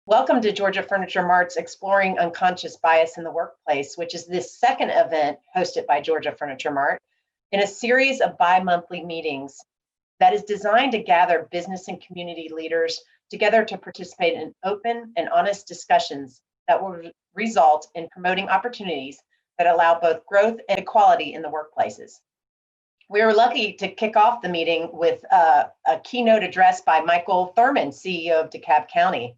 Welcome to Georgia Furniture Mart's Exploring Unconscious Bias in the Workplace, which is this second event hosted by Georgia Furniture Mart in a series of bi-monthly meetings that is designed to gather business and community leaders together to participate in open and honest discussions that will result in promoting opportunities that allow both growth and equality in the workplaces. We were lucky to kick off the meeting with a keynote address by Michael Thurman, CEO of DeKalb County.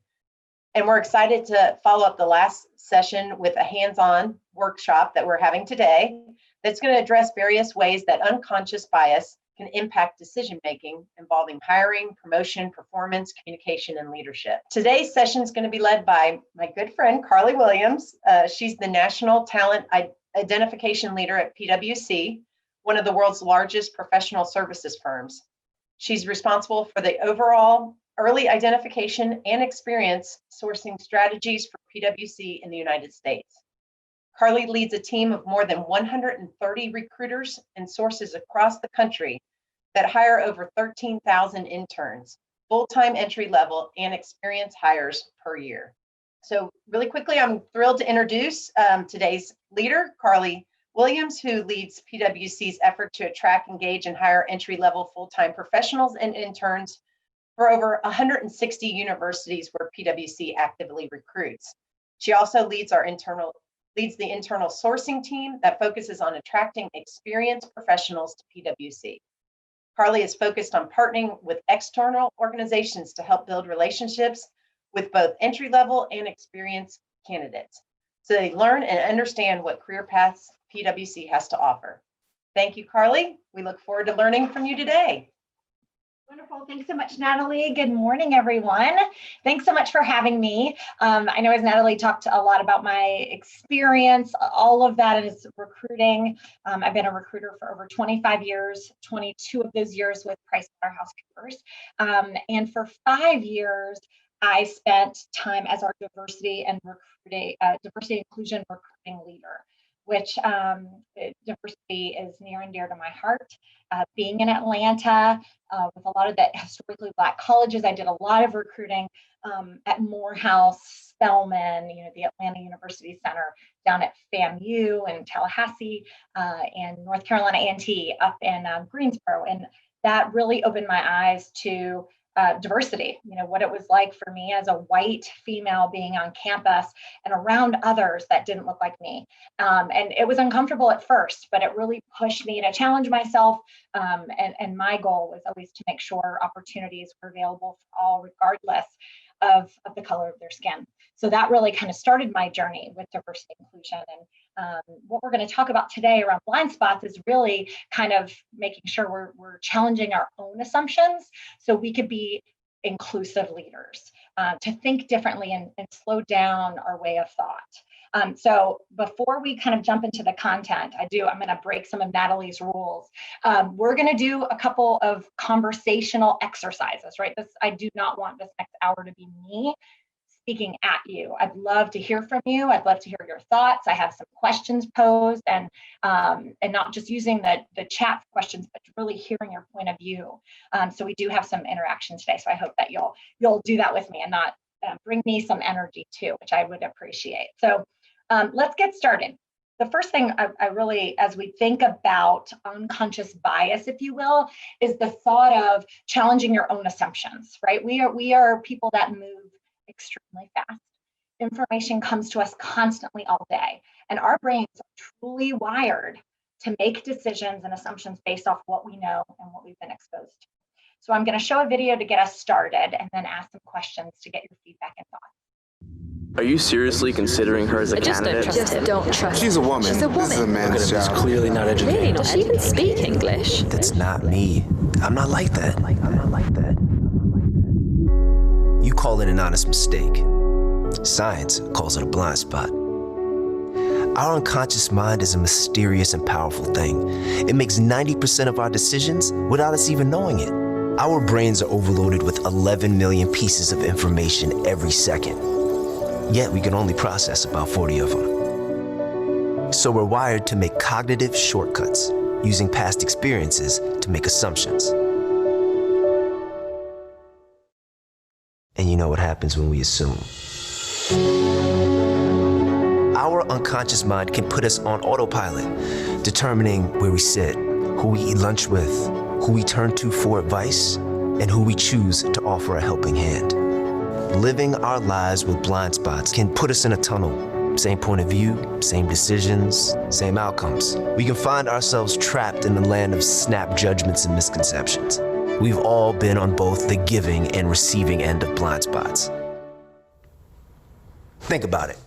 And we're excited to follow up the last session with a hands-on workshop that we're having today that's going to address various ways that unconscious bias can impact decision-making involving hiring, promotion, performance, communication, and leadership. Today's session is going to be led by my good friend, Carly Williams. She's the National Talent Identification Leader at PwC, one of the world's largest professional services firms. She's responsible for the overall early identification and experience sourcing strategies for PwC in the United States. Carly leads a team of more than 130 recruiters and sources across the country that hire over 13,000 interns, full-time entry level and experienced hires per year. So really quickly, I'm thrilled to introduce today's leader, Carly Williams, who leads PwC's effort to attract, engage, and hire entry-level full-time professionals and interns for over 160 universities where PwC actively recruits. She also leads the internal sourcing team that focuses on attracting experienced professionals to PwC. Carly is focused on partnering with external organizations to help build relationships with both entry-level and experienced candidates, so they learn and understand what career paths PwC has to offer. Thank you, Carly. We look forward to learning from you today. Wonderful. Thanks so much, Natalie. Good morning, everyone. Thanks so much for having me. I know as Natalie talked a lot about my experience, all of that is recruiting. I've been a recruiter for over 25 years, 22 of those years with PricewaterhouseCoopers. And for 5 years, I spent time as our diversity and inclusion recruiting leader, which diversity is near and dear to my heart. Being in Atlanta with a lot of the historically Black colleges, I did a lot of recruiting at Morehouse, Spelman, the Atlanta University Center, down at FAMU and Tallahassee, and North Carolina A&T up in Greensboro. And that really opened my eyes to diversity, what it was like for me as a white female being on campus and around others that didn't look like me. And it was uncomfortable at first, but it really pushed me to challenge myself. And my goal was always to make sure opportunities were available for all, regardless of the color of their skin. So that really kind of started my journey with diversity and inclusion. And what we're going to talk about today around blind spots is really kind of making sure we're challenging our own assumptions so we could be inclusive leaders, to think differently and slow down our way of thought. So before we kind of jump into the content, I'm going to break some of Natalie's rules. We're going to do a couple of conversational exercises, right? I do not want this next hour to be me speaking at you. I'd love to hear from you. I'd love to hear your thoughts. I have some questions posed, and not just using the chat for questions, but really hearing your point of view. So we do have some interaction today. So I hope that you'll do that with me and not bring me some energy too, which I would appreciate. So let's get started. The first thing I really, as we think about unconscious bias, if you will, is the thought of challenging your own assumptions, right? We are people that move extremely fast. Information comes to us constantly all day, and our brains are truly wired to make decisions and assumptions based off what we know and what we've been exposed to. So I'm going to show a video to get us started and then ask some questions to get your feedback and thoughts. Are you seriously considering her as a candidate? Just don't trust her. She's a woman. She's a woman. This is a man's She's job. clearly not educated. Really? Does she even speak English? That's not me. I'm not like that. You call it an honest mistake. Science calls it a blind spot. Our unconscious mind is a mysterious and powerful thing. It makes 90% of our decisions without us even knowing it. Our brains are overloaded with 11 million pieces of information every second. Yet we can only process about 40 of them. So we're wired to make cognitive shortcuts, using past experiences to make assumptions. And you know what happens when we assume? Our unconscious mind can put us on autopilot, determining where we sit, who we eat lunch with, who we turn to for advice, and who we choose to offer a helping hand. Living our lives with blind spots can put us in a tunnel. Same point of view, same decisions, same outcomes. We can find ourselves trapped in the land of snap judgments and misconceptions. We've all been on both the giving and receiving end of blind spots. Think about it.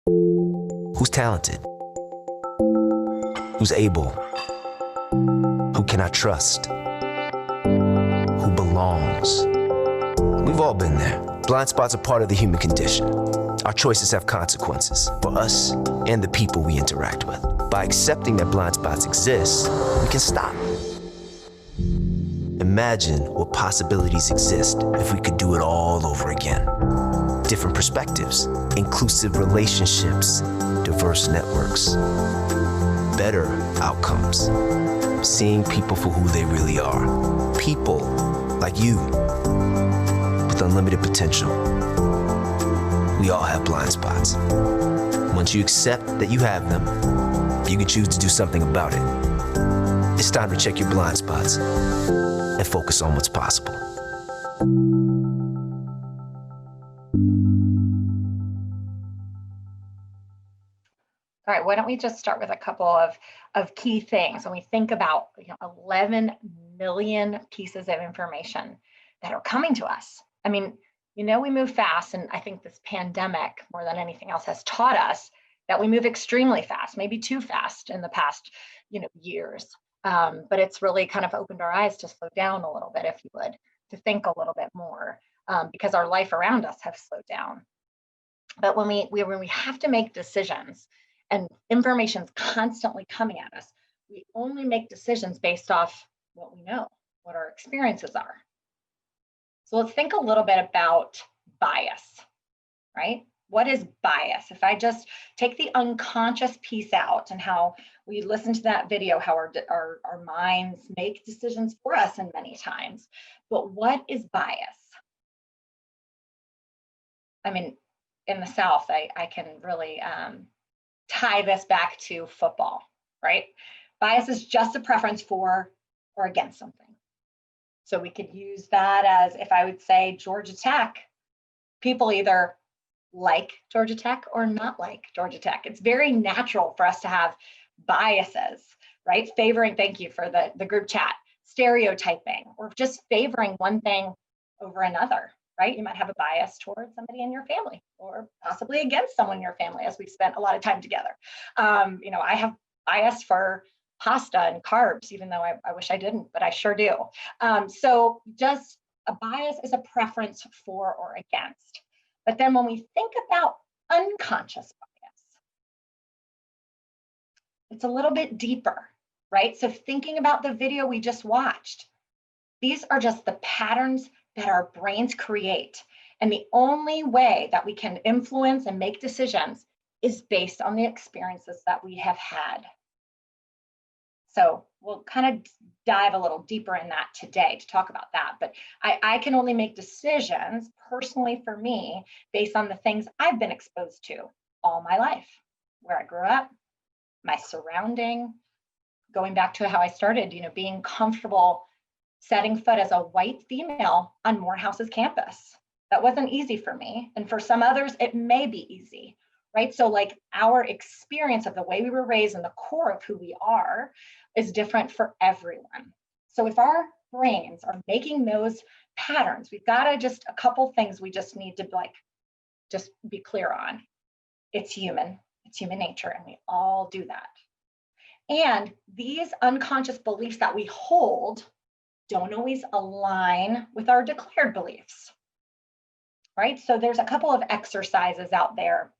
Who's talented? Who's able? Who can I trust? Who belongs? We've all been there. Blind spots are part of the human condition. Our choices have consequences for us and the people we interact with. By accepting that blind spots exist, we can stop. Imagine what possibilities exist if we could do it all over again. Different perspectives, inclusive relationships, diverse networks, better outcomes, seeing people for who they really are. People like you with unlimited potential. We all have blind spots. Once you accept that you have them, you can choose to do something about it. It's time to check your blind spots and focus on what's possible. All right, why don't we just start with a couple of key things when we think about 11 million pieces of information that are coming to us. I mean, we move fast, and I think this pandemic, more than anything else, has taught us that we move extremely fast, maybe too fast in the past years. But it's really kind of opened our eyes to slow down a little bit, if you would, to think a little bit more, because our life around us has slowed down. But when we have to make decisions, and information's constantly coming at us, we only make decisions based off what we know, what our experiences are. So let's think a little bit about bias, right? What is bias? If I just take the unconscious piece out and how we listen to that video, how our minds make decisions for us in many times, but what is bias? I mean, in the South, I can really tie this back to football, right? Bias is just a preference for or against something. So we could use that as, if I would say Georgia Tech, people either like Georgia Tech or not like Georgia Tech. It's very natural for us to have biases, right? Favoring, thank you for the group chat, stereotyping, or just favoring one thing over another, right? You might have a bias towards somebody in your family, or possibly against someone in your family, as we've spent a lot of time together. I have bias for pasta and carbs, even though I wish I didn't, but I sure do. So just a bias is a preference for or against. But then when we think about unconscious bias, it's a little bit deeper, right? So thinking about the video we just watched, these are just the patterns that our brains create. And the only way that we can influence and make decisions is based on the experiences that we have had. So we'll kind of dive a little deeper in that today to talk about that. But I can only make decisions personally for me based on the things I've been exposed to all my life, where I grew up, my surrounding, going back to how I started, being comfortable setting foot as a white female on Morehouse's campus. That wasn't easy for me. And for some others, it may be easy, right? So like our experience of the way we were raised and the core of who we are is different for everyone. So if our brains are making those patterns, we've got to just, a couple things we just need to just be clear on. It's human nature, and we all do that. And these unconscious beliefs that we hold don't always align with our declared beliefs, right? So there's a couple of exercises out there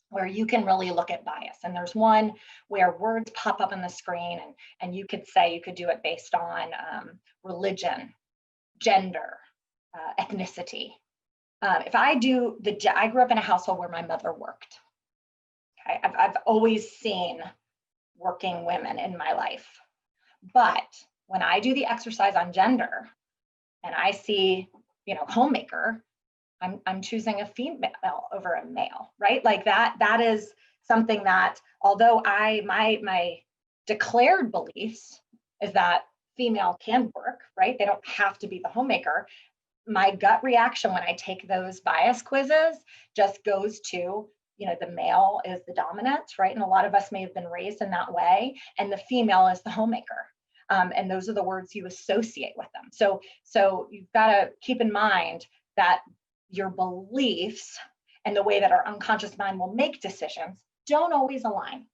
where you can really look at bias. And there's one where words pop up on the screen, and you could say, you could do it based on religion, gender, ethnicity. If I do I grew up in a household where my mother worked. Okay? I've always seen working women in my life. But when I do the exercise on gender and I see, homemaker, I'm choosing a female over a male, right? Like that is something that, although my declared beliefs is that female can work, right? They don't have to be the homemaker. My gut reaction when I take those bias quizzes just goes to, the male is the dominant, right? And a lot of us may have been raised in that way, and the female is the homemaker. And those are the words you associate with them. So you've got to keep in mind that your beliefs and the way that our unconscious mind will make decisions don't always align.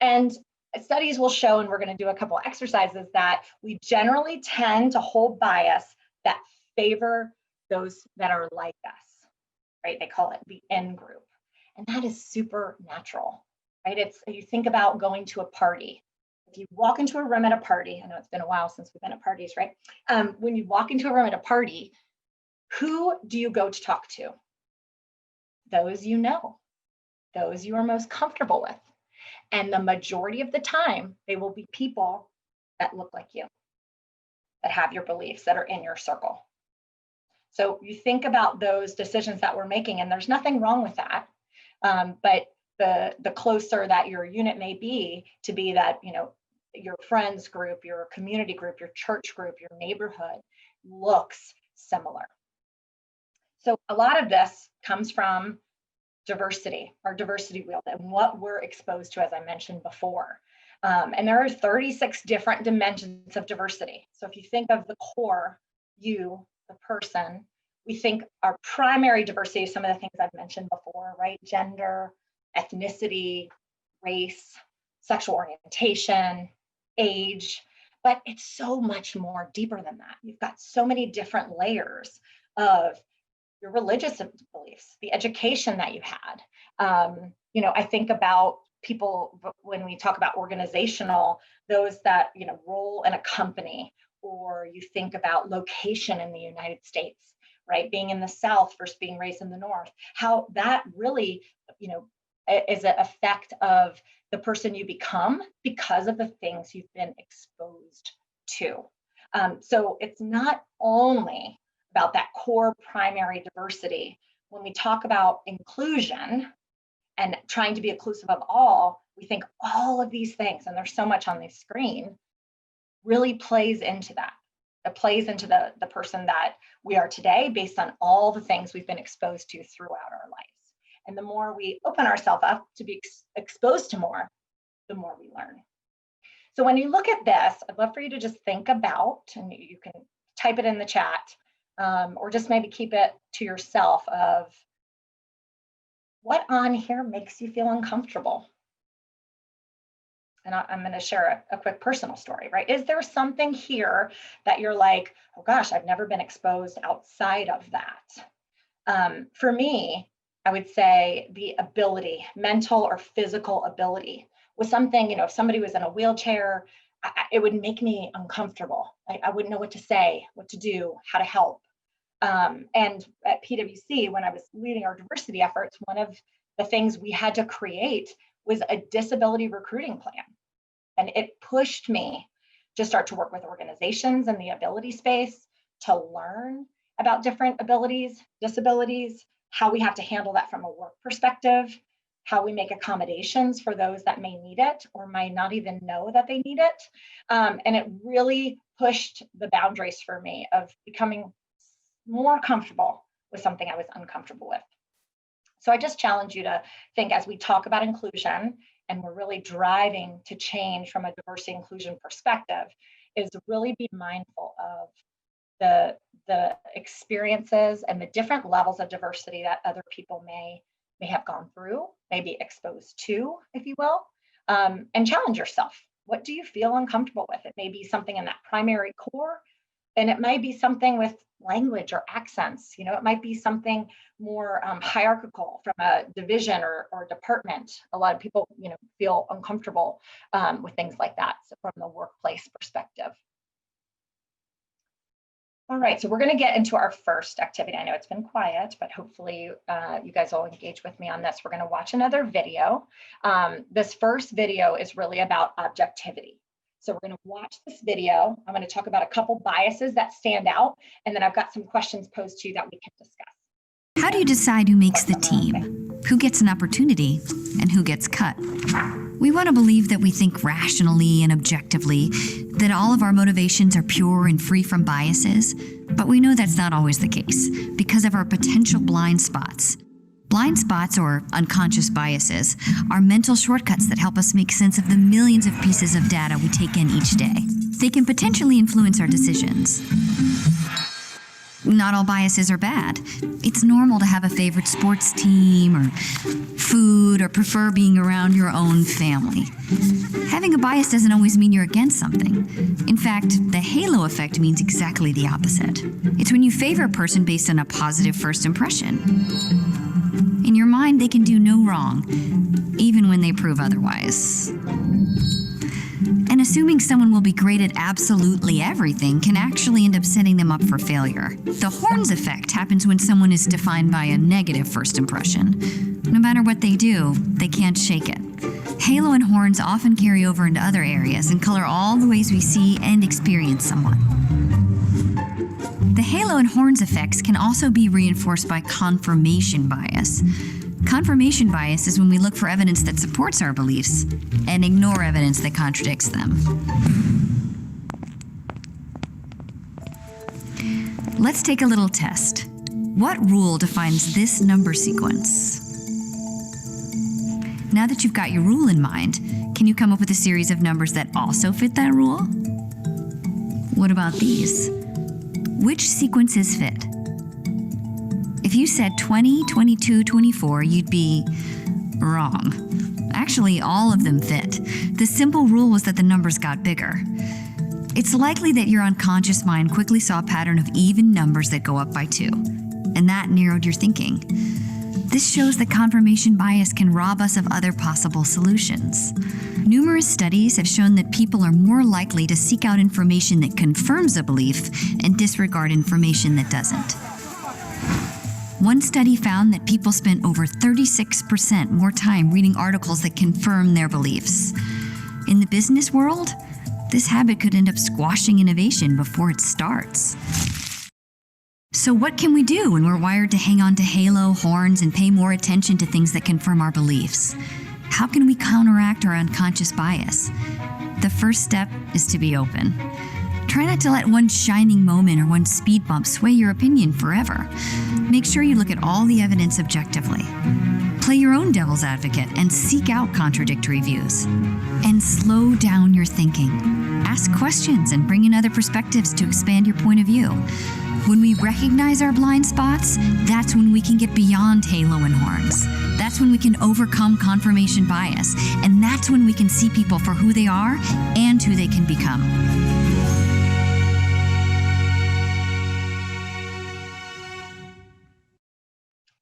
And studies will show, and we're going to do a couple of exercises, that we generally tend to hold bias that favor those that are like us, right? They call it the in group. And that is super natural, right? You think about going to a party. If you walk into a room at a party, I know it's been a while since we've been at parties, right? When you walk into a room at a party, who do you go to talk to? Those you know, those you are most comfortable with. And the majority of the time, they will be people that look like you, that have your beliefs, that are in your circle. So you think about those decisions that we're making, and there's nothing wrong with that. But the closer that your unit may be to be that, your friends group, your community group, your church group, your neighborhood looks similar. So a lot of this comes from diversity, our diversity wheel, and what we're exposed to, as I mentioned before. And there are 36 different dimensions of diversity. So if you think of the core, you, the person, we think our primary diversity is some of the things I've mentioned before, right? Gender, ethnicity, race, sexual orientation, age, but it's so much more deeper than that. You've got so many different layers of your religious beliefs, the education that you had. I think about people when we talk about organizational, those that, roll in a company, or you think about location in the United States, right? Being in the South versus being raised in the North, how that really, is an effect of the person you become because of the things you've been exposed to. So it's not only about that core primary diversity. When we talk about inclusion and trying to be inclusive of all, we think all of these things, and there's so much on the screen, really plays into that. It plays into the person that we are today based on all the things we've been exposed to throughout our lives. And the more we open ourselves up to be exposed to more, the more we learn. So when you look at this, I'd love for you to just think about, and you can type it in the chat, or just maybe keep it to yourself, of what on here makes you feel uncomfortable. And I'm going to share a quick personal story, right? Is there something here that you're like, oh gosh, I've never been exposed outside of that? For me, I would say the ability, mental or physical ability, was something, if somebody was in a wheelchair, it would make me uncomfortable. I wouldn't know what to say, what to do, how to help. And at PwC, when I was leading our diversity efforts, one of the things we had to create was a disability recruiting plan. And it pushed me to start to work with organizations in the ability space to learn about different abilities, disabilities, how we have to handle that from a work perspective, how we make accommodations for those that may need it or might not even know that they need it. And it really pushed the boundaries for me of becoming more comfortable with something I was uncomfortable with. So I just challenge you to think, as we talk about inclusion, and we're really driving to change from a diversity inclusion perspective, is to really be mindful of the experiences and the different levels of diversity that other people may have gone through, may be exposed to, if you will, and challenge yourself. What do you feel uncomfortable with? It may be something in that primary core, and it might be something with language or accents. It might be something more hierarchical from a division or department. A lot of people, feel uncomfortable with things like that, so from the workplace perspective. All right, so we're going to get into our first activity. I know it's been quiet, but hopefully you guys will engage with me on this. We're going to watch another video. This first video is really about objectivity. So we're going to watch this video. I'm going to talk about a couple biases that stand out, and then I've got some questions posed to you that we can discuss. How do you decide who makes the team, who gets an opportunity, and who gets cut? We want to believe that we think rationally and objectively, that all of our motivations are pure and free from biases, but we know that's not always the case because of our potential blind spots. Blind spots, or unconscious biases, are mental shortcuts that help us make sense of the millions of pieces of data we take in each day. They can potentially influence our decisions. Not all biases are bad. It's normal to have a favorite sports team or food or prefer being around your own family. Having a bias doesn't always mean you're against something. In fact, the halo effect means exactly the opposite. It's when you favor a person based on a positive first impression. In your mind, they can do no wrong, even when they prove otherwise. And assuming someone will be great at absolutely everything can actually end up setting them up for failure. The horns effect happens when someone is defined by a negative first impression. No matter what they do, they can't shake it. Halo and horns often carry over into other areas and color all the ways we see and experience someone. The halo and horns effects can also be reinforced by confirmation bias. Confirmation bias is when we look for evidence that supports our beliefs and ignore evidence that contradicts them. Let's take a little test. What rule defines this number sequence? Now that you've got your rule in mind, can you come up with a series of numbers that also fit that rule? What about these? Which sequences fit? If you said 20, 22, 24, you'd be wrong. Actually, all of them fit. The simple rule was that the numbers got bigger. It's likely that your unconscious mind quickly saw a pattern of even numbers that go up by 2, and that narrowed your thinking. This shows that confirmation bias can rob us of other possible solutions. Numerous studies have shown that people are more likely to seek out information that confirms a belief and disregard information that doesn't. One study found that people spent over 36% more time reading articles that confirm their beliefs. In the business world, this habit could end up squashing innovation before it starts. So what can we do when we're wired to hang on to halo, horns, and pay more attention to things that confirm our beliefs? How can we counteract our unconscious bias? The first step is to be open. Try not to let one shining moment or one speed bump sway your opinion forever. Make sure you look at all the evidence objectively. Play your own devil's advocate and seek out contradictory views. And slow down your thinking. Ask questions and bring in other perspectives to expand your point of view. When we recognize our blind spots, that's when we can get beyond halo and horns. That's when we can overcome confirmation bias. And that's when we can see people for who they are and who they can become.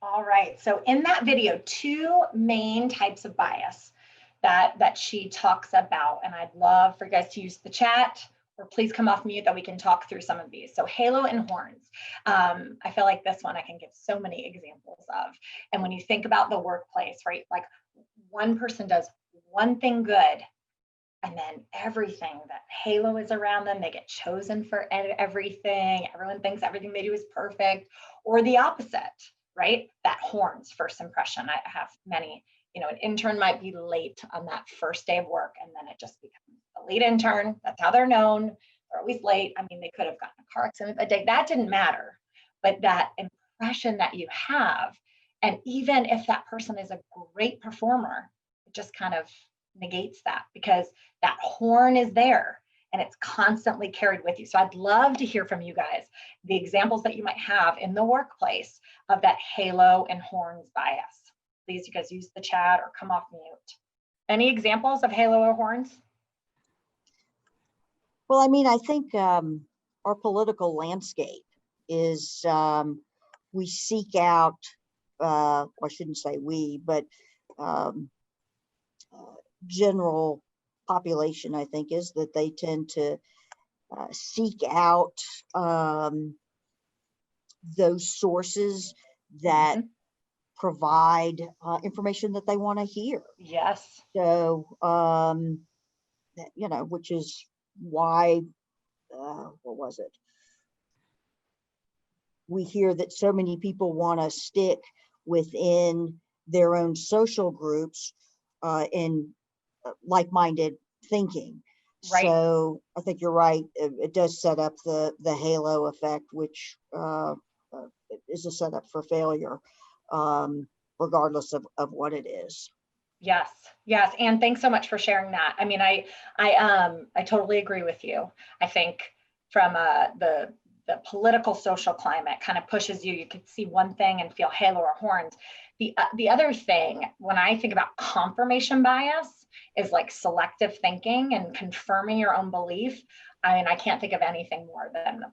All right, so in that video, 2 main types of bias that she talks about, and I'd love for you guys to use the chat, or please come off mute that we can talk through some of these. So halo and horns. I feel like this one I can give so many examples of. And when you think about the workplace, right, like one person does one thing good, and then everything that halo is around them, they get chosen for everything. Everyone thinks everything they do is perfect, or the opposite, right? That horns first impression. I have many, an intern might be late on that first day of work, and then it just becomes a late intern. That's how they're known. They're always late. I mean, they could have gotten a car accident a day. That didn't matter. But that impression that you have, and even if that person is a great performer, it just kind of negates that because that horn is there and it's constantly carried with you. So I'd love to hear from you guys, the examples that you might have in the workplace of that halo and horns bias. Please, you guys use the chat or come off mute. Any examples of halo or horns? Well, I mean, I think our political landscape is we seek out, well, I shouldn't say we, but general population, I think, is that they tend to seek out those sources that provide information that they want to hear. Yes. So, which is why, what was it? We hear that so many people want to stick within their own social groups in like-minded thinking. Right. So I think you're right. It does set up the halo effect, which is a setup for failure, regardless of what it is. Yes, yes, and thanks so much for sharing that. I mean, I totally agree with you. I think from the political social climate kind of pushes you. You could see one thing and feel halo or horns. The other thing, when I think about confirmation bias, is like selective thinking and confirming your own belief. I mean, I can't think of anything more than the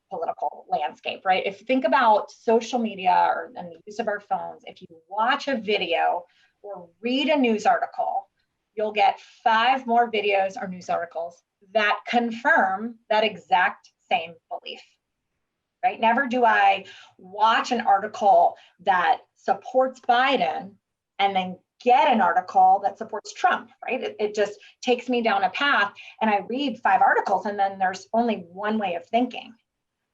political landscape, right? If you think about social media and the use of our phones, if you watch a video or read a news article, you'll get 5 more videos or news articles that confirm that exact same belief, right? Never do I watch an article that supports Biden and then get an article that supports Trump, right? It just takes me down a path and I read 5 articles and then there's only one way of thinking,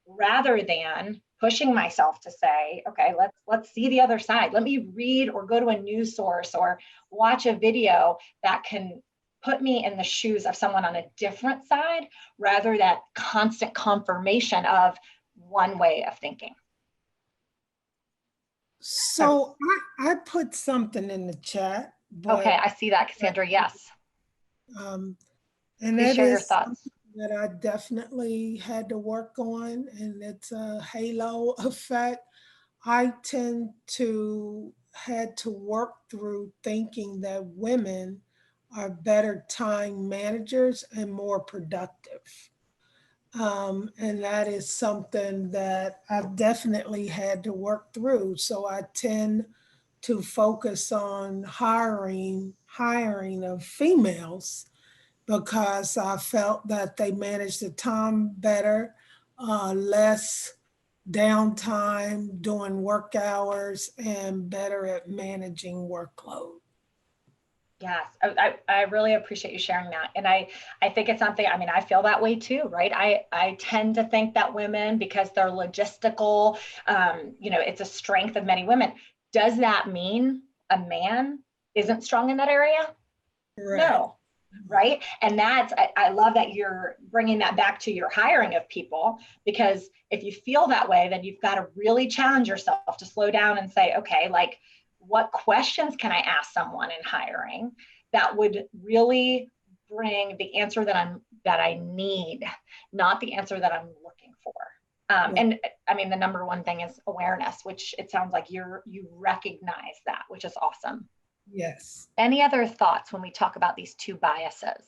rather than pushing myself to say, okay, let's see the other side. Let me read or go to a news source or watch a video that can put me in the shoes of someone on a different side, rather than constant confirmation of one way of thinking. So I put something in the chat. But, okay, I see that, Cassandra. Yes. And Please that share your is thoughts. that I definitely had to work on, and it's a halo effect. I tend to had to work through thinking that women are better time managers and more productive. And that is something that I've definitely had to work through. So I tend to focus on hiring of females because I felt that they managed the time better, less downtime doing work hours, and better at managing workload. Yes, I really appreciate you sharing that. And I think it's something, I mean, I feel that way too, right? I tend to think that women, because they're logistical, it's a strength of many women. Does that mean a man isn't strong in that area? Right. No, right? And I love that you're bringing that back to your hiring of people, because if you feel that way, then you've got to really challenge yourself to slow down and say, okay, like, what questions can I ask someone in hiring that would really bring the answer that I need, not the answer that I'm looking for. And I mean, the number one thing is awareness, which it sounds like you recognize that, which is awesome. Yes. Any other thoughts when we talk about these 2 biases?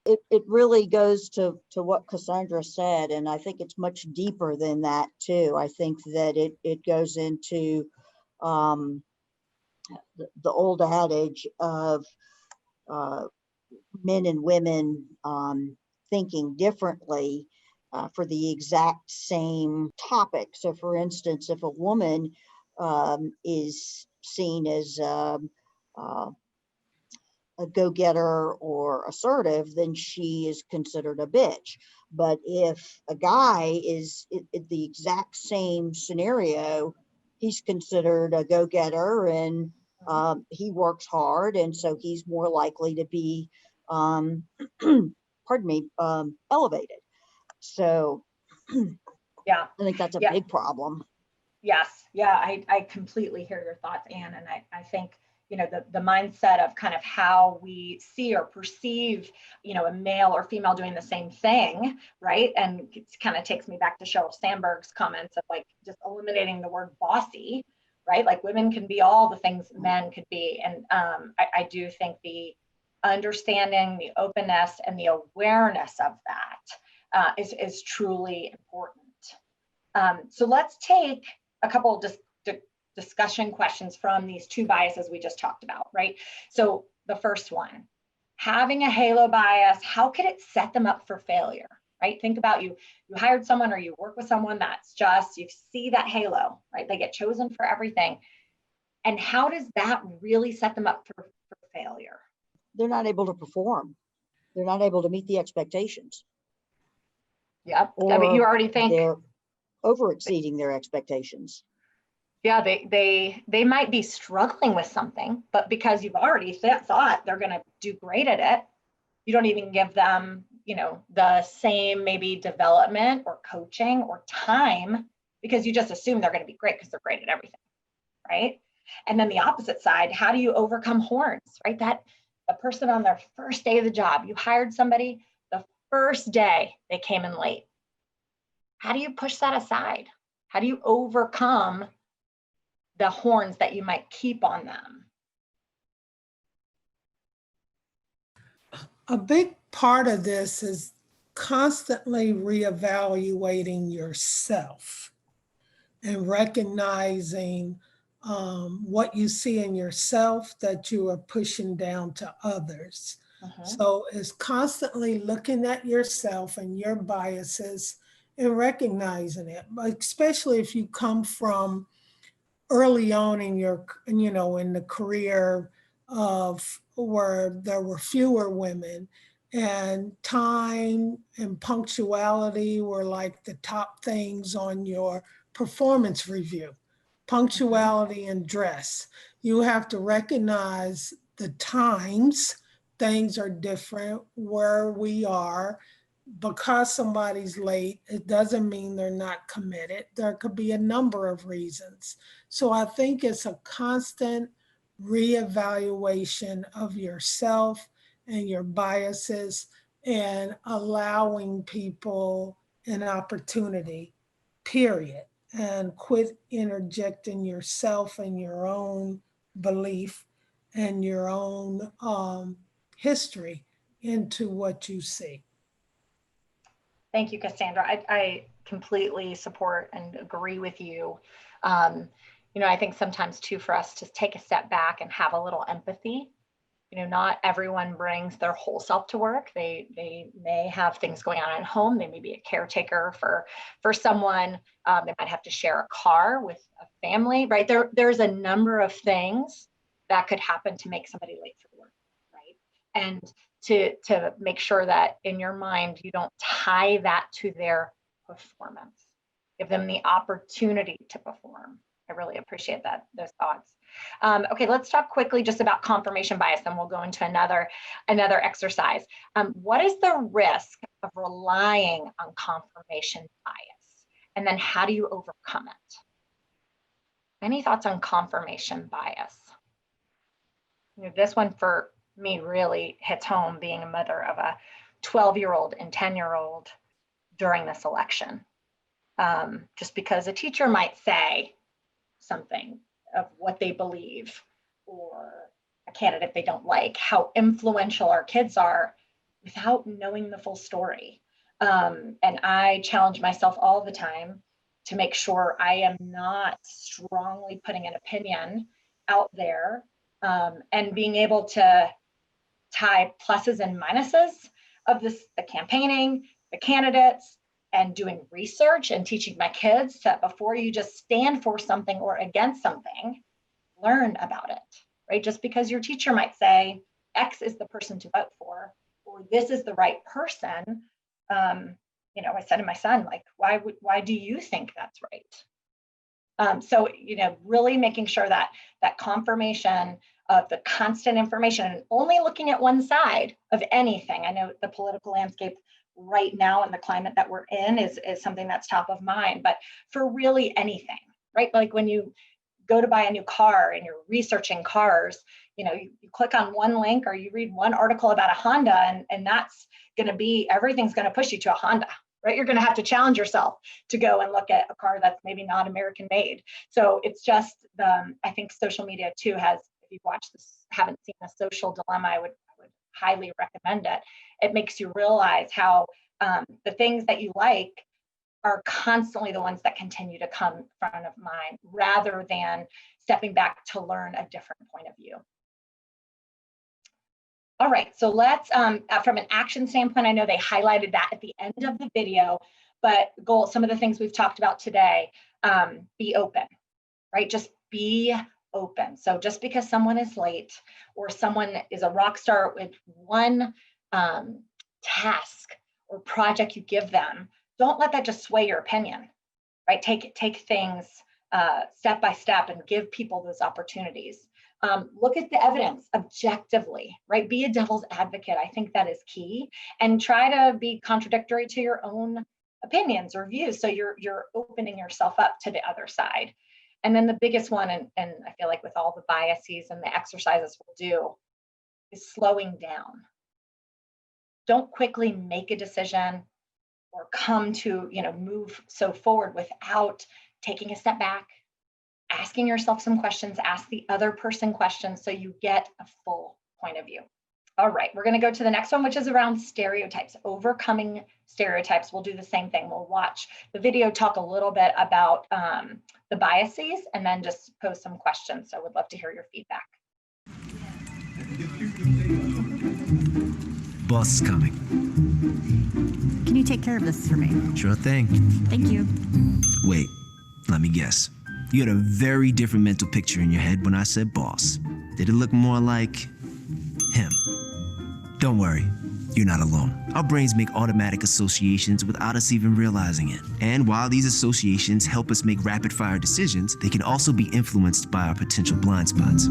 It really goes to what Cassandra said, and I think it's much deeper than that too. I think that it goes into the old adage of men and women thinking differently for the exact same topic. So for instance, if a woman is seen as a go-getter or assertive, then she is considered a bitch. But if a guy is in the exact same scenario, he's considered a go-getter and he works hard, and so he's more likely to be elevated. So yeah, I think that's a big problem. Yes, yeah, I completely hear your thoughts, Anne, and I think the mindset of kind of how we see or perceive a male or female doing the same thing, right? And it kind of takes me back to Sheryl Sandberg's comments of like just eliminating the word bossy, right? Like women can be all the things men could be, and I do think the understanding, the openness, and the awareness of that is truly important. So let's take a couple of discussion questions from these 2 biases we just talked about, right? So the first one, having a halo bias, how could it set them up for failure, right? Think about you hired someone or you work with someone that's just, you see that halo, right? They get chosen for everything. And how does that really set them up for failure? They're not able to perform. They're not able to meet the expectations, Yep. or I mean, you already think, they're over exceeding their expectations. yeah, they might be struggling with something, but because you've already thought they're going to do great at it, you don't even give them, the same maybe development or coaching or time, because you just assume they're going to be great because they're great at everything, right? And then the opposite side, how do you overcome horns, right? That a person on their first day of the job, you hired somebody, the first day they came in late. How do you push that aside? How do you overcome the horns that you might keep on them? A big part of this is constantly reevaluating yourself and recognizing what you see in yourself that you are pushing down to others. So it's constantly looking at yourself and your biases and recognizing it, especially if you come from early on in your, in the career of where there were fewer women, and time and punctuality were like the top things on your performance review. Punctuality and dress. You have to recognize the times things are different, where we are. Because somebody's late, it doesn't mean they're not committed. There could be a number of reasons. So I think it's a constant reevaluation of yourself and your biases, and allowing people an opportunity, period, and quit interjecting yourself and your own belief and your own history into what you see. Thank you, Cassandra. I completely support and agree with you. I think sometimes too, for us to take a step back and have a little empathy. Not everyone brings their whole self to work. They may have things going on at home. They may be a caretaker for someone. They might have to share a car with a family, right? There's a number of things that could happen to make somebody late for work, right? And to make sure that in your mind, you don't tie that to their performance. Give them the opportunity to perform. I really appreciate those thoughts. Okay, let's talk quickly just about confirmation bias, and we'll go into another exercise. What is the risk of relying on confirmation bias? And then how do you overcome it? Any thoughts on confirmation bias? This one for me really hits home, being a mother of a 12-year-old and 10-year-old during this election. Just because a teacher might say something of what they believe, or a candidate they don't like, how influential our kids are without knowing the full story. And I challenge myself all the time to make sure I am not strongly putting an opinion out there, and being able to tie pluses and minuses of the campaigning, the candidates, and doing research and teaching my kids that before you just stand for something or against something, learn about it, right? Just because your teacher might say X is the person to vote for, or this is the right person, I said to my son, like, why do you think that's right? So, really making sure that confirmation of the constant information, and only looking at one side of anything. I know the political landscape right now and the climate that we're in is something that's top of mind, but for really anything, right? Like when you go to buy a new car and you're researching cars, you click on one link or you read one article about a Honda, and that's going to be, everything's going to push you to a Honda, right? You're going to have to challenge yourself to go and look at a car that's maybe not American made. So it's just, I think social media too has, if you've watched this, haven't seen A Social Dilemma, I would highly recommend it. It makes you realize how the things that you like are constantly the ones that continue to come front of mind, rather than stepping back to learn a different point of view. All right, so let's, from an action standpoint, I know they highlighted that at the end of the video, but some of the things we've talked about today, be open, right? Just be open. So just because someone is late or someone is a rock star with one task or project you give them, don't let that just sway your opinion, right? Take things step by step and give people those opportunities. Look at the evidence objectively, right? Be a devil's advocate. I think that is key, and try to be contradictory to your own opinions or views. So you're opening yourself up to the other side. And then the biggest one, and I feel like with all the biases and the exercises we'll do, is slowing down. Don't quickly make a decision or come to, move so forward without taking a step back, asking yourself some questions, ask the other person questions so you get a full point of view. All right, we're going to go to the next one, which is around stereotypes, overcoming stereotypes. We'll do the same thing. We'll watch the video, talk a little bit about the biases, and then just pose some questions. So I would love to hear your feedback. Boss is coming. Can you take care of this for me? Sure thing. Thank you. Wait, let me guess. You had a very different mental picture in your head when I said boss. Did it look more like him? Don't worry, you're not alone. Our brains make automatic associations without us even realizing it. And while these associations help us make rapid-fire decisions, they can also be influenced by our potential blind spots.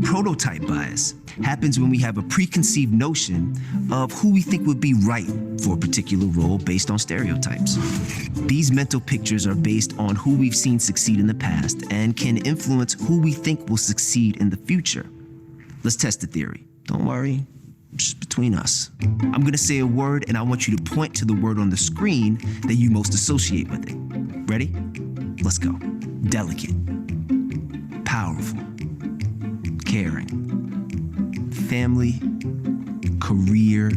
Prototype bias happens when we have a preconceived notion of who we think would be right for a particular role based on stereotypes. These mental pictures are based on who we've seen succeed in the past and can influence who we think will succeed in the future. Let's test the theory. Don't worry, just between us. I'm gonna say a word and I want you to point to the word on the screen that you most associate with it. Ready? Let's go. Delicate, powerful, caring, family, career,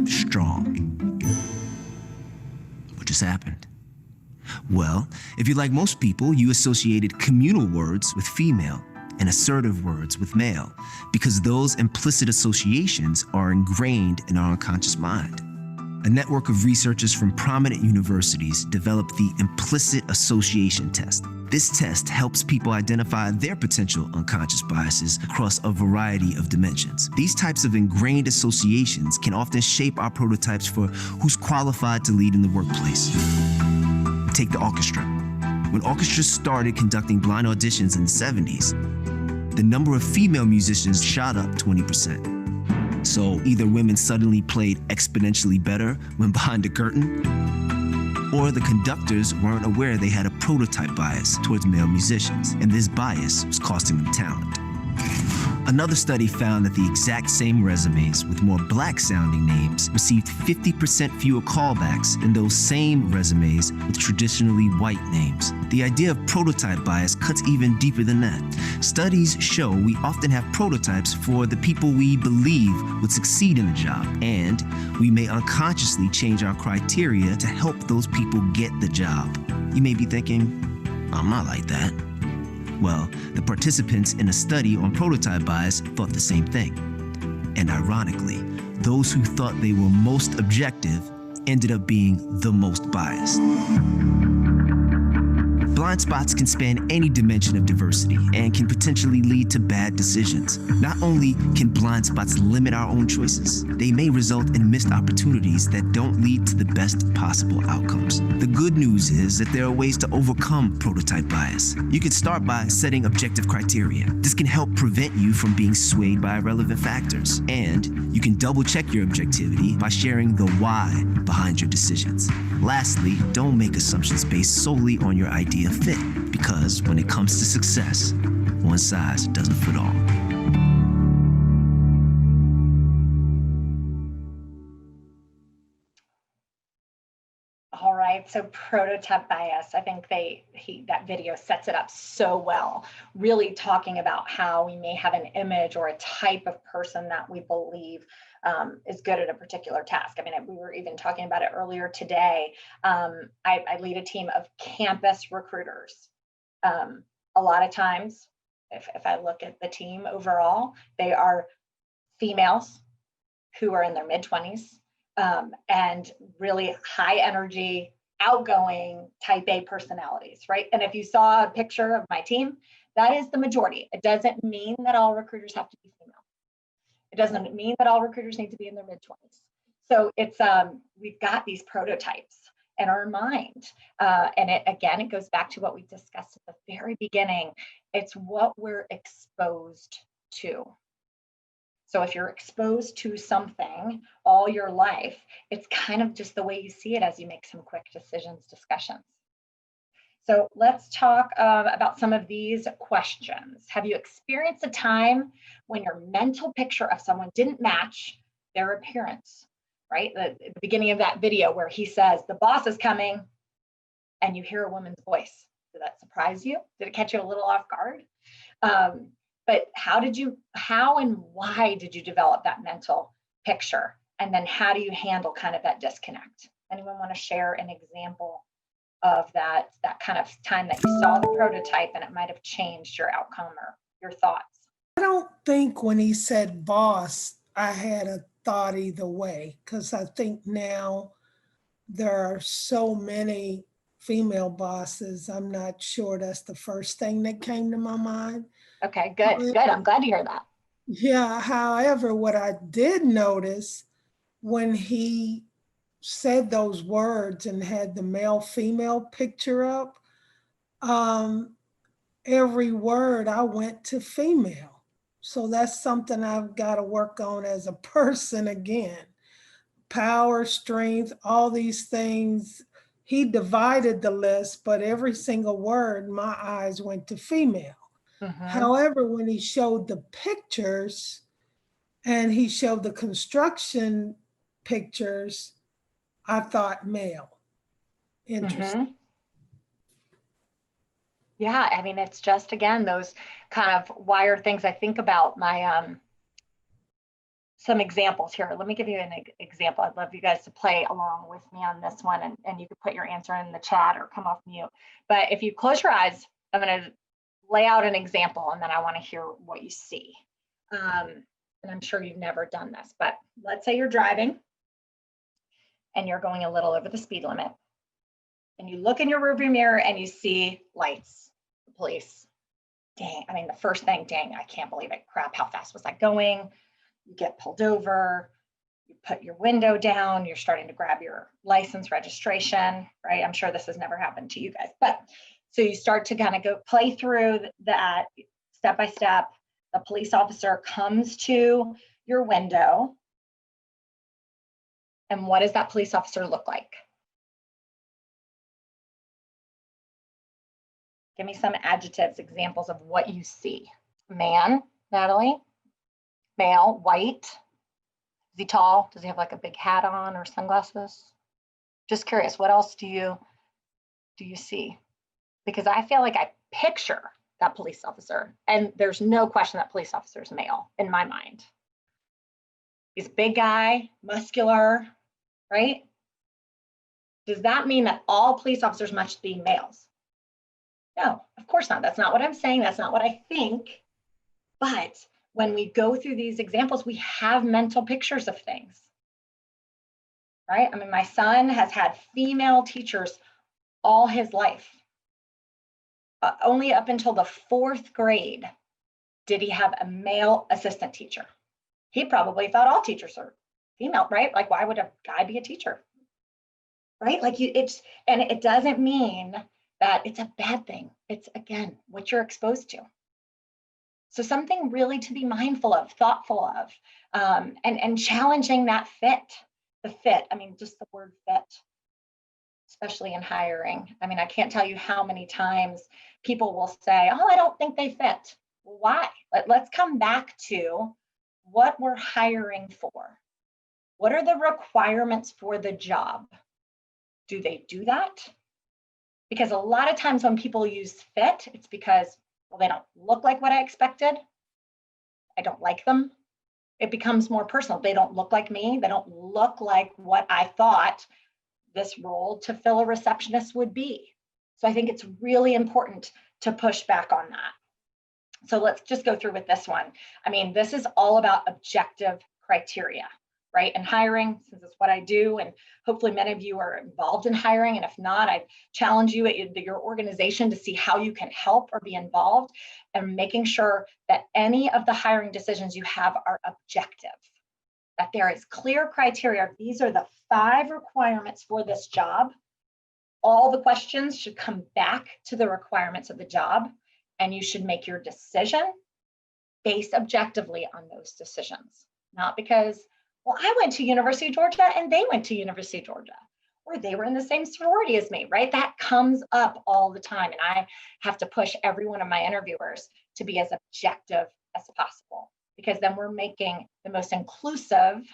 strong. What just happened? Well, if you're like most people, you associated communal words with female and assertive words with male, because those implicit associations are ingrained in our unconscious mind. A network of researchers from prominent universities developed the implicit association test. This test helps people identify their potential unconscious biases across a variety of dimensions. These types of ingrained associations can often shape our prototypes for who's qualified to lead in the workplace. Take the orchestra. When orchestras started conducting blind auditions in the 70s, the number of female musicians shot up 20%. So either women suddenly played exponentially better when behind a curtain, or the conductors weren't aware they had a prototype bias towards male musicians, and this bias was costing them talent. Another study found that the exact same resumes with more black-sounding names received 50% fewer callbacks than those same resumes with traditionally white names. The idea of prototype bias cuts even deeper than that. Studies show we often have prototypes for the people we believe would succeed in a job, and we may unconsciously change our criteria to help those people get the job. You may be thinking, I'm not like that. Well, the participants in a study on prototype bias thought the same thing. And ironically, those who thought they were most objective ended up being the most biased. Blind spots can span any dimension of diversity and can potentially lead to bad decisions. Not only can blind spots limit our own choices, they may result in missed opportunities that don't lead to the best possible outcomes. The good news is that there are ways to overcome prototype bias. You can start by setting objective criteria. This can help prevent you from being swayed by irrelevant factors. And you can double check your objectivity by sharing the why behind your decisions. Lastly, don't make assumptions based solely on your idea of fit, because when it comes to success, one size doesn't fit all. All right, so prototype bias, I think that video sets it up so well, really talking about how we may have an image or a type of person that we believe is good at a particular task. I mean, we were even talking about it earlier today. I lead a team of campus recruiters. A lot of times, if I look at the team overall, they are females who are in their mid-20s. And really high energy, outgoing type A personalities, right? And if you saw a picture of my team, That is the majority. It doesn't mean that all recruiters have to be female. It doesn't mean that all recruiters need to be in their mid-20s. So it's we've got these prototypes in our mind. And it goes back to what we discussed at the very beginning. It's what we're exposed to. So if you're exposed to something all your life, it's kind of just the way you see it as you make some quick discussions. So let's talk about some of these questions. Have you experienced a time when your mental picture of someone didn't match their appearance, right? At the beginning of that video where he says, the boss is coming, and you hear a woman's voice. Did that surprise you? Did it catch you a little off guard? But how and why did you develop that mental picture? And then how do you handle kind of that disconnect? Anyone want to share an example of that kind of time that you saw the prototype and it might have changed your outcome or your thoughts? I don't think when he said boss, I had a thought either way, because I think now there are so many female bosses. I'm not sure that's the first thing that came to my mind. Okay, good. I'm glad to hear that. Yeah, however, what I did notice when he said those words and had the male-female picture up, every word I went to female. So that's something I've got to work on as a person again. Power, strength, all these things. He divided the list, but every single word, my eyes went to female. Mm-hmm. However, when he showed the pictures and he showed the construction pictures, I thought male. Interesting. Mm-hmm. Yeah, I mean, it's just, again, those kind of wired things. I think about my, some examples here. Let me give you an example. I'd love you guys to play along with me on this one, and you can put your answer in the chat or come off mute. But if you close your eyes, I'm going to lay out an example, and then I want to hear what you see. And I'm sure you've never done this, but let's say you're driving and you're going a little over the speed limit, and you look in your rearview mirror and you see lights, the police. Dang, I mean, the first thing, dang, I can't believe it. Crap, how fast was I going? You get pulled over, you put your window down, you're starting to grab your license registration, right? I'm sure this has never happened to you guys, but so you start to kind of go play through that step by step. The police officer comes to your window. And what does that police officer look like? Give me some adjectives, examples of what you see. Man, Natalie. Male, white. Is he tall? Does he have like a big hat on or sunglasses? Just curious, what else do you see? Because I feel like I picture that police officer, and there's no question that police officer is male in my mind. He's a big guy, muscular, right? Does that mean that all police officers must be males? No, of course not. That's not what I'm saying. That's not what I think. But when we go through these examples, we have mental pictures of things, right? I mean, my son has had female teachers all his life. Only up until the 4th grade did he have a male assistant teacher. He probably thought all teachers are female, right? Like, why would a guy be a teacher, right? Like, and it doesn't mean that it's a bad thing. It's, again, what you're exposed to. So something really to be mindful of, thoughtful of, and challenging that fit, the fit. I mean, just the word fit, especially in hiring. I mean, I can't tell you how many times people will say, oh, I don't think they fit. Well, why? Let's come back to what we're hiring for. What are the requirements for the job? Do they do that? Because a lot of times when people use fit, it's because, well, they don't look like what I expected. I don't like them. It becomes more personal. They don't look like me. They don't look like what I thought this role to fill a receptionist would be. So I think it's really important to push back on that. So let's just go through with this one. I mean, this is all about objective criteria. right? And hiring, since it's what I do, and hopefully many of you are involved in hiring. And if not, I challenge you at your organization to see how you can help or be involved, and making sure that any of the hiring decisions you have are objective, that there is clear criteria. These are the 5 requirements for this job. All the questions should come back to the requirements of the job, and you should make your decision based objectively on those decisions. Not because, well, I went to University of Georgia and they went to University of Georgia, or they were in the same sorority as me, right? That comes up all the time. And I have to push every one of my interviewers to be as objective as possible, because then we're making the most inclusive,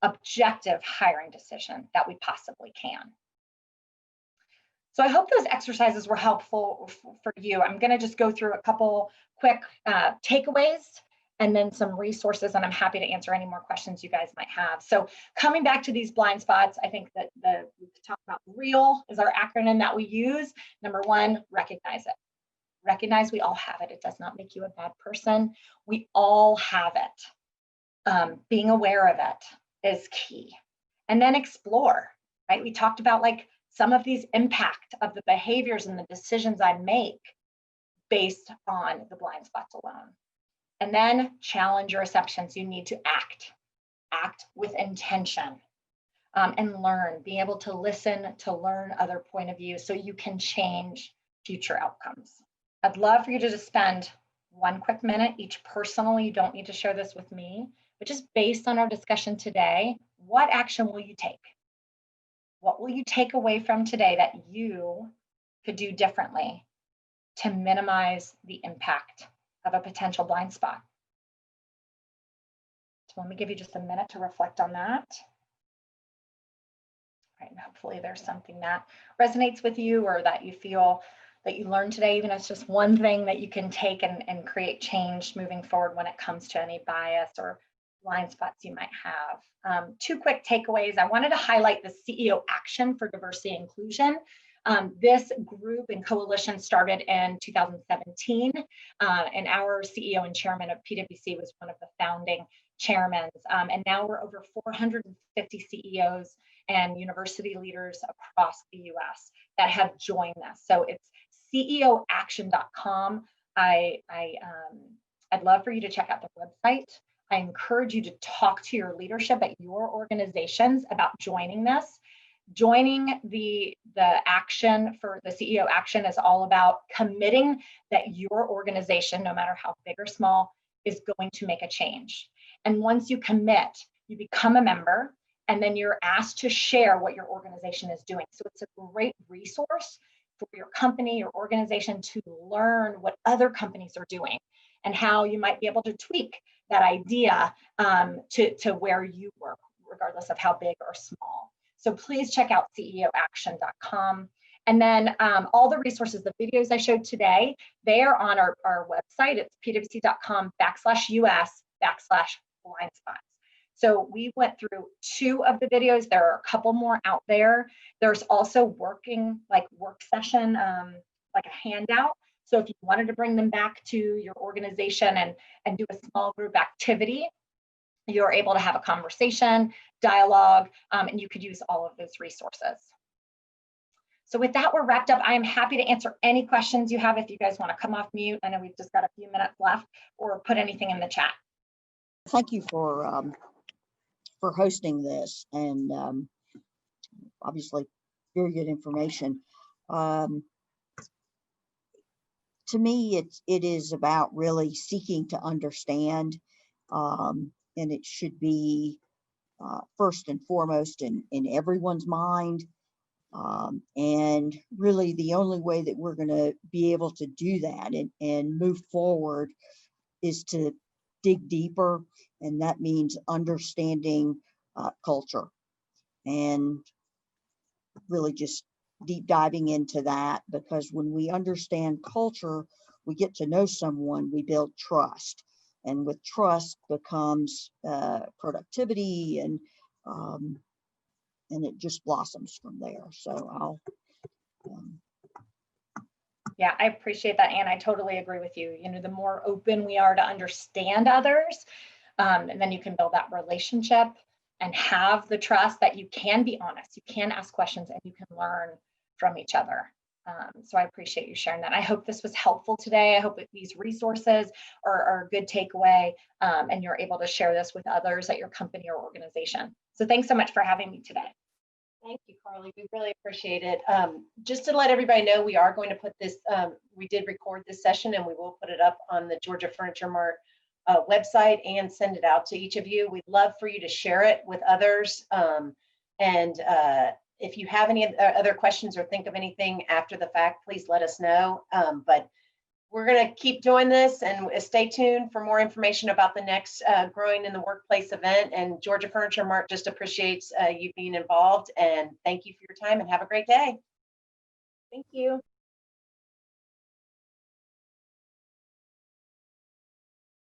objective hiring decision that we possibly can. So I hope those exercises were helpful for you. I'm going to just go through a couple quick takeaways and then some resources, and I'm happy to answer any more questions you guys might have. So coming back to these blind spots, I think that we talk about REAL is our acronym that we use. Number 1, recognize it. Recognize we all have it. It does not make you a bad person. We all have it. Being aware of it is key. And then explore, right? We talked about like some of these impact of the behaviors and the decisions I make based on the blind spots alone. And then challenge your assumptions. You need to act with intention, and learn, be able to listen, to learn other point of view so you can change future outcomes. I'd love for you to just spend 1 quick minute each personally. You don't need to share this with me, but just based on our discussion today, what action will you take? What will you take away from today that you could do differently to minimize the impact of a potential blind spot? So let me give you just a minute to reflect on that. Right, and hopefully there's something that resonates with you, or that you feel that you learned today, even if it's just one thing that you can take and create change moving forward when it comes to any bias or blind spots you might have. 2 quick takeaways. I wanted to highlight the CEO Action for Diversity and Inclusion. This group and coalition started in 2017, and our CEO and chairman of PwC was one of the founding chairmen. And now we're over 450 CEOs and university leaders across the US that have joined us. So it's ceoaction.com. I'd love for you to check out the website. I encourage you to talk to your leadership at your organizations about joining this. Joining the action for the CEO Action is all about committing that your organization, no matter how big or small, is going to make a change. And once you commit, you become a member, and then you're asked to share what your organization is doing. So it's a great resource for your company, your organization, to learn what other companies are doing and how you might be able to tweak that idea to where you work, regardless of how big or small. So please check out ceoaction.com. And then all the resources, the videos I showed today, they are on our website. It's pwc.com/US/blind spots. So we went through 2 of the videos. There are a couple more out there. There's also work session, like a handout. So if you wanted to bring them back to your organization and do a small group activity, you're able to have a conversation, dialogue, and you could use all of those resources. So with that, we're wrapped up. I am happy to answer any questions you have if you guys want to come off mute. I know we've just got a few minutes left, or put anything in the chat. Thank you for hosting this, and obviously very good information. To me, it is about really seeking to understand, and it should be first and foremost in everyone's mind. And really the only way that we're going to be able to do that and move forward is to dig deeper, and that means understanding culture, and really just deep diving into that, because when we understand culture, we get to know someone, we build trust, and with trust becomes productivity, and it just blossoms from there. So Yeah, I appreciate that, Anne. I totally agree with you. You know, the more open we are to understand others, and then you can build that relationship, and have the trust that you can be honest, you can ask questions, and you can learn from each other. So I appreciate you sharing that. I hope this was helpful today. I hope that these resources are a good takeaway, and you're able to share this with others at your company or organization. So thanks so much for having me today. Thank you, Carly. We really appreciate it. Just to let everybody know, we are going to put this, we did record this session, and we will put it up on the Georgia Furniture Mart website and send it out to each of you. We'd love for you to share it with others. If you have any other questions or think of anything after the fact, please let us know. But we're going to keep doing this, and stay tuned for more information about the next Growing in the Workplace event. And Georgia Furniture Mart just appreciates you being involved. And thank you for your time, and have a great day. Thank you.